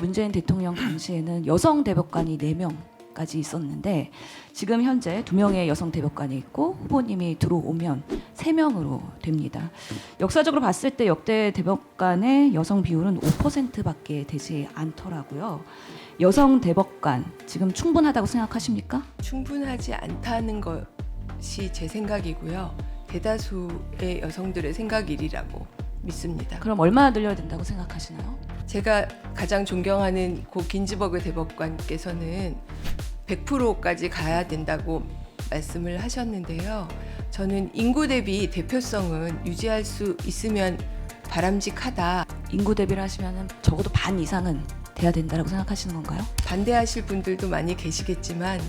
문재인 대통령 당시에는 여성 대법관이 4명까지 있었는데 지금 현재 2명의 여성 대법관이 있고 후보님이 들어오면 3명으로 됩니다. 역사적으로 봤을 때 역대 대법관의 여성 비율은 5%밖에 되지 않더라고요. 여성 대법관 지금 충분하다고 생각하십니까? 충분하지 않다는 것이 제 생각이고요. 대다수의 여성들의 생각이라고 믿습니다. 그럼 얼마나 늘려야 된다고 생각하시나요? 제가 가장 존경하는 고 긴즈버그 대법관께서는 100%까지 가야 된다고 말씀을 하셨는데요. 저는 인구 대비 대표성은 유지할 수 있으면 바람직하다. 인구 대비를 하시면 적어도 반 이상은 돼야 된다고 생각하시는 건가요? 반대하실 분들도 많이 계시겠지만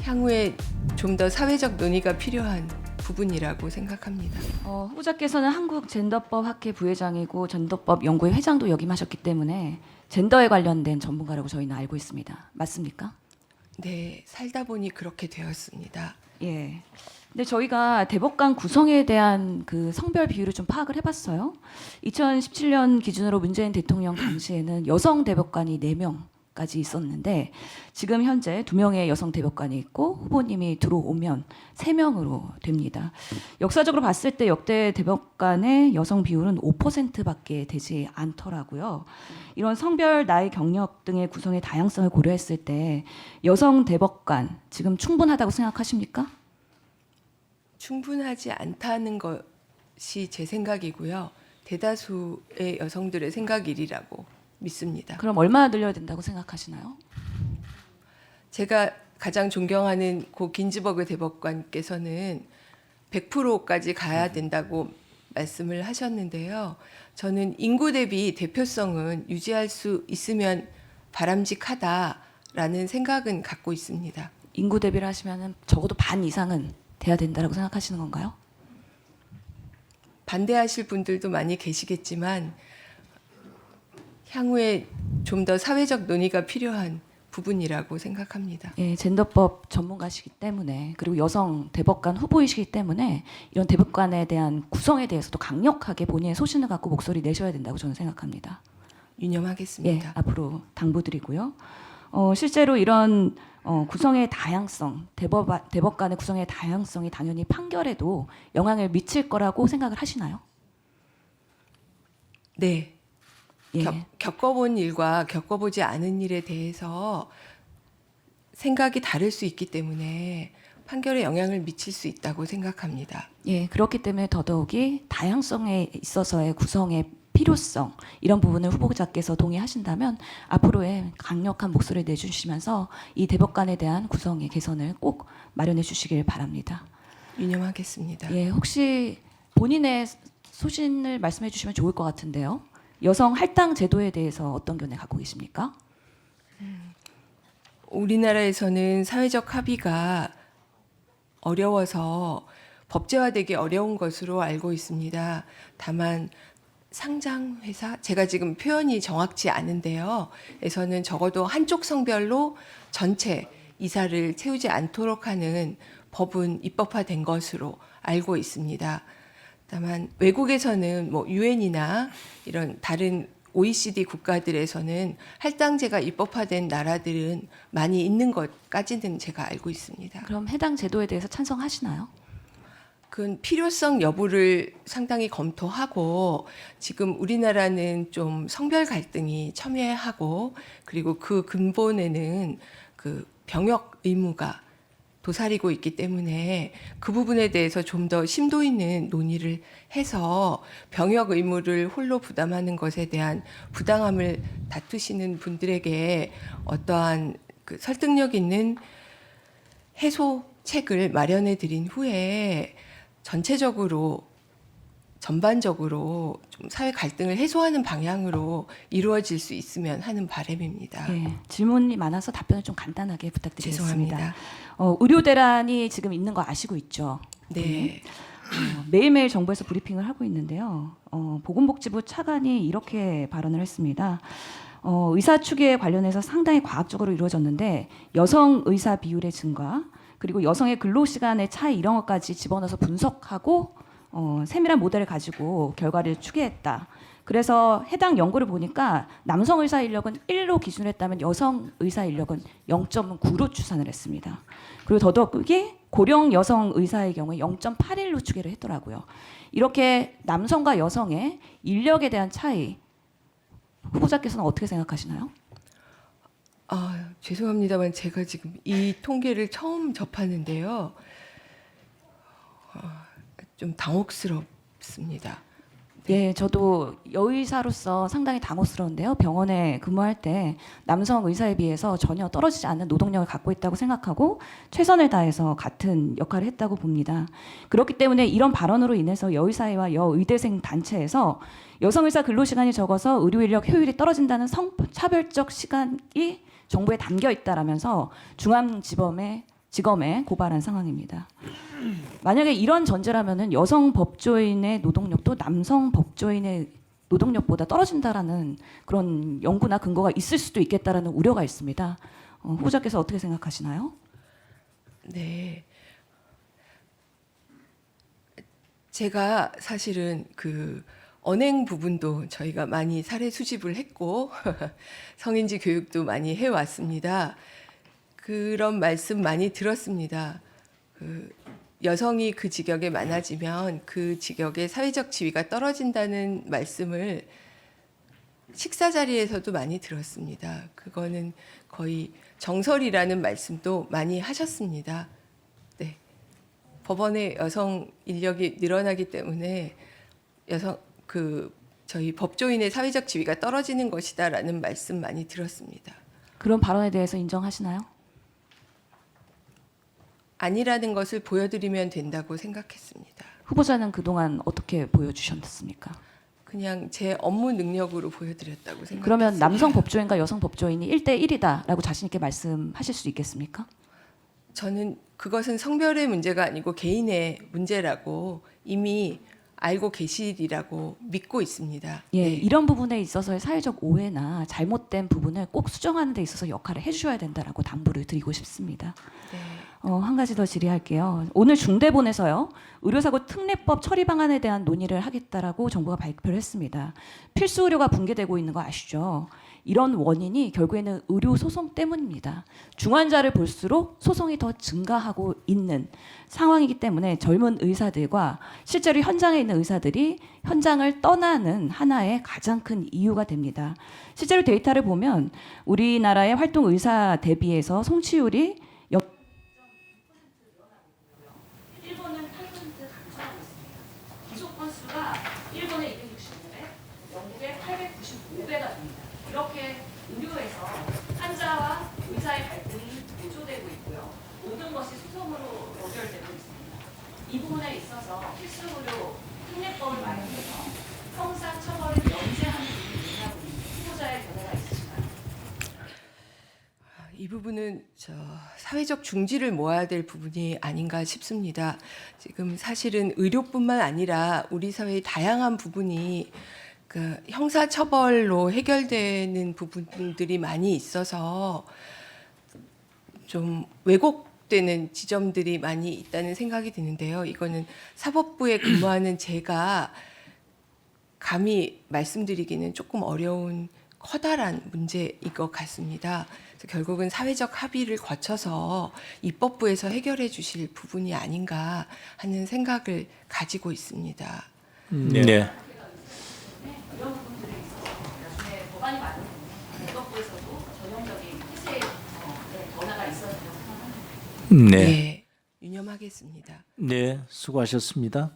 향후에 좀 더 사회적 논의가 필요한 부분이라고 생각합니다. 후보자께서는 한국 젠더법 학회 부회장이고 젠더법 연구회 회장도 역임하셨기 때문에 젠더에 관련된 전문가라고 저희는 알고 있습니다. 맞습니까? 네, 살다 보니 그렇게 되었습니다. 예. 근데 저희가 대법관 구성에 대한 그 성별 비율을 좀 파악을 해봤어요. 2017년 기준으로 문재인 대통령 당시에는 여성 대법관이 4명까지 있었는데 지금 현재 2명의 여성 대법관이 있고 후보님이 들어오면 3명으로 됩니다. 역사적으로 봤을 때 역대 대법관의 여성 비율은 5%밖에 되지 않더라고요. 이런 성별, 나이, 경력 등의 구성의 다양성을 고려했을 때 여성 대법관 지금 충분하다고 생각하십니까? 충분하지 않다는 것이 제 생각이고요. 대다수의 여성들의 생각이라고 믿습니다. 그럼 얼마나 늘려야 된다고 생각하시나요? 제가 가장 존경하는 고 긴즈버그 대법관께서는 100%까지 가야 된다고 말씀을 하셨는데요. 저는 인구 대비 대표성은 유지할 수 있으면 바람직하다라는 생각은 갖고 있습니다. 인구 대비를 하시면 적어도 반 이상은 돼야 된다고 생각하시는 건가요? 반대하실 분들도 많이 계시겠지만 향후에 좀 더 사회적 논의가 필요한 부분이라고 생각합니다. 예, 젠더법 전문가시기 때문에 그리고 여성 대법관 후보이시기 때문에 이런 대법관에 대한 구성에 대해서도 강력하게 본인의 소신을 갖고 목소리 내셔야 된다고 저는 생각합니다. 유념하겠습니다. 예, 앞으로 당부드리고요. 실제로 이런 구성의 다양성, 대법관의 구성의 다양성이 당연히 판결에도 영향을 미칠 거라고 생각을 하시나요? 네. 예. 겪어본 일과 겪어보지 않은 일에 대해서 생각이 다를 수 있기 때문에 판결에 영향을 미칠 수 있다고 생각합니다. 예, 그렇기 때문에 더더욱이 다양성에 있어서의 구성의 필요성 이런 부분을 후보자께서 동의하신다면 앞으로의 강력한 목소리를 내주시면서 이 대법관에 대한 구성의 개선을 꼭 마련해 주시길 바랍니다. 유념하겠습니다. 예, 혹시 본인의 소신을 말씀해 주시면 좋을 것 같은데요. 여성 할당 제도에 대해서 어떤 견해 갖고 계십니까? 우리나라에서는 사회적 합의가 어려워서 법제화되기 어려운 것으로 알고 있습니다. 다만 상장회사, 제가 지금 표현이 정확치 않은데요. 에서는 적어도 한쪽 성별로 전체 이사를 채우지 않도록 하는 법은 입법화된 것으로 알고 있습니다. 다만 외국에서는 뭐 유엔이나 이런 다른 OECD 국가들에서는 할당제가 입법화된 나라들은 많이 있는 것까지는 제가 알고 있습니다. 그럼 해당 제도에 대해서 찬성하시나요? 그건 필요성 여부를 상당히 검토하고 지금 우리나라는 좀 성별 갈등이 첨예하고 그리고 그 근본에는 그 병역 의무가 도사리고 있기 때문에 그 부분에 대해서 좀 더 심도 있는 논의를 해서 병역 의무를 홀로 부담하는 것에 대한 부당함을 다투시는 분들에게 어떠한 그 설득력 있는 해소책을 마련해 드린 후에 전반적으로 좀 사회 갈등을 해소하는 방향으로 이루어질 수 있으면 하는 바람입니다. 예, 질문이 많아서 답변을 좀 간단하게 부탁드리겠습니다. 죄송합니다. 의료 대란이 지금 있는 거 아시고 있죠? 네. 매일매일 정부에서 브리핑을 하고 있는데요. 보건복지부 차관이 이렇게 발언을 했습니다. 의사 추계에 관련해서 상당히 과학적으로 이루어졌는데 여성 의사 비율의 증가 그리고 여성의 근로시간의 차이 이런 것까지 집어넣어서 분석하고 세밀한 모델을 가지고 결과를 추계했다. 그래서 해당 연구를 보니까 남성 의사 인력은 1로 기준했다면 여성 의사 인력은 0.9로 추산을 했습니다. 그리고 더더욱이 고령 여성 의사의 경우에 0.81로 추계를 했더라고요. 이렇게 남성과 여성의 인력에 대한 차이, 후보자께서는 어떻게 생각하시나요? 죄송합니다만 제가 지금 이 통계를 처음 접하는데요. 좀 당혹스럽습니다. 예, 저도 여의사로서 상당히 당혹스러운데요. 병원에 근무할 때 남성 의사에 비해서 전혀 떨어지지 않는 노동력을 갖고 있다고 생각하고 최선을 다해서 같은 역할을 했다고 봅니다. 그렇기 때문에 이런 발언으로 인해서 여의사회와 여의대생 단체에서 여성 의사 근로시간이 적어서 의료 인력 효율이 떨어진다는 성차별적 시각이 정부에 담겨 있다라면서 중앙지검에 고발한 상황입니다. 만약에 이런 전제라면은 여성 법조인의 노동력도 남성 법조인의 노동력보다 떨어진다라는 그런 연구나 근거가 있을 수도 있겠다라는 우려가 있습니다. 후보자께서 어떻게 생각하시나요? 네. 제가 사실은 그 언행 부분도 저희가 많이 사례 수집을 했고 성인지 교육도 많이 해왔습니다. 그런 말씀 많이 들었습니다. 여성이 그 직역에 많아지면 그 직역의 사회적 지위가 떨어진다는 말씀을 식사 자리에서도 많이 들었습니다. 그거는 거의 정설이라는 말씀도 많이 하셨습니다. 네. 법원의 여성 인력이 늘어나기 때문에 저희 법조인의 사회적 지위가 떨어지는 것이다라는 말씀 많이 들었습니다. 그런 발언에 대해서 인정하시나요? 아니라는 것을 보여드리면 된다고 생각했습니다. 후보자는 그동안 어떻게 보여주셨습니까? 그냥 제 업무 능력으로 보여드렸다고 생각했습니다. 그러면 남성 법조인과 여성 법조인이 1대1이다라고 자신 있게 말씀하실 수 있겠습니까? 저는 그것은 성별의 문제가 아니고 개인의 문제라고 이미 알고 계시리라고 믿고 있습니다. 예, 네. 이런 부분에 있어서의 사회적 오해나 잘못된 부분을 꼭 수정하는 데 있어서 역할을 해주셔야 된다라고 당부를 드리고 싶습니다. 네. 한 가지 더 질의할게요. 오늘 중대본에서요, 의료사고 특례법 처리 방안에 대한 논의를 하겠다라고 정부가 발표를 했습니다. 필수 의료가 붕괴되고 있는 거 아시죠? 이런 원인이 결국에는 의료 소송 때문입니다. 중환자를 볼수록 소송이 더 증가하고 있는 상황이기 때문에 젊은 의사들과 실제로 현장에 있는 의사들이 현장을 떠나는 하나의 가장 큰 이유가 됩니다. 실제로 데이터를 보면 우리나라의 활동 의사 대비해서 송치율이 일본은 8% 감소하고 있습니다. 기속 건수가 일본의 260배, 영국의 895배가 됩니다. 이렇게 의료에서 환자와 의사의 갈등이 고조되고 있고요. 모든 것이 소송으로 연결되고 있습니다. 이 부분에 있어서 필수 의료 특례법을 마련해서 형사 처벌을 면제하는 부분이 있냐고 후보자의 견해가 있으신가요? 이 부분은 사회적 중지를 모아야 될 부분이 아닌가 싶습니다. 지금 사실은 의료뿐만 아니라 우리 사회의 다양한 부분이 그 형사처벌로 해결되는 부분들이 많이 있어서 좀 왜곡되는 지점들이 많이 있다는 생각이 드는데요. 이거는 사법부에 근무하는 제가 감히 말씀드리기는 조금 어려운 커다란 문제인 것 같습니다. 그래서 결국은 사회적 합의를 거쳐서 입법부에서 해결해 주실 부분이 아닌가 하는 생각을 가지고 있습니다. 네. 이런 부분들에 있어서 나중에 법안이 마련되면 입법부에서도 전형적인 태세의 변화가 있어야 된다고 생각합니다. 네. 네, 유념하겠습니다. 네, 수고하셨습니다.